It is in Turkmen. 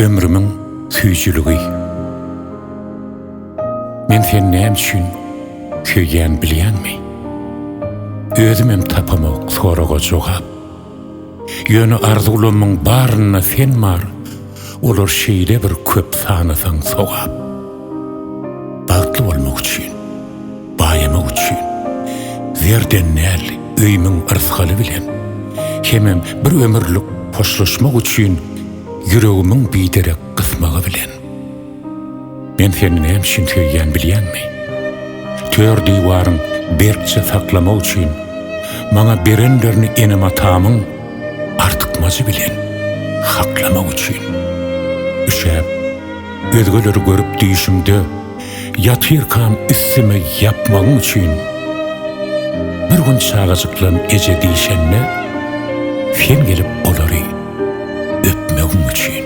ömrümün süýjüligi. Men sen näme üçin köýgen bilýänmi? Özümem tapamak soraga jogap. Ýöne arzulamyň baryna sen mar, olar şeýle bir köp sanasaň sogap. Bagtly bolmak üçin, baýamak üçin, zerden näl öýümiň ırsgaly bilen, hemem bir ömürlük hoşlaşmak üçin yüregimiň biderek gysmagy bilen. Men seni näme üçin köýgen bilýänmi? Tör diýwaryň berkçe saklamak üçin, maňa berenlerini enem atamyň artykmajy bilen haklamak üçin. Üşäp, özgeleri görüp diýişimde ýatyrkan üstüme yapmagyň üçin. Bir gün çağajyklan eje diýişende sen gelip olary öpmegiň üçin.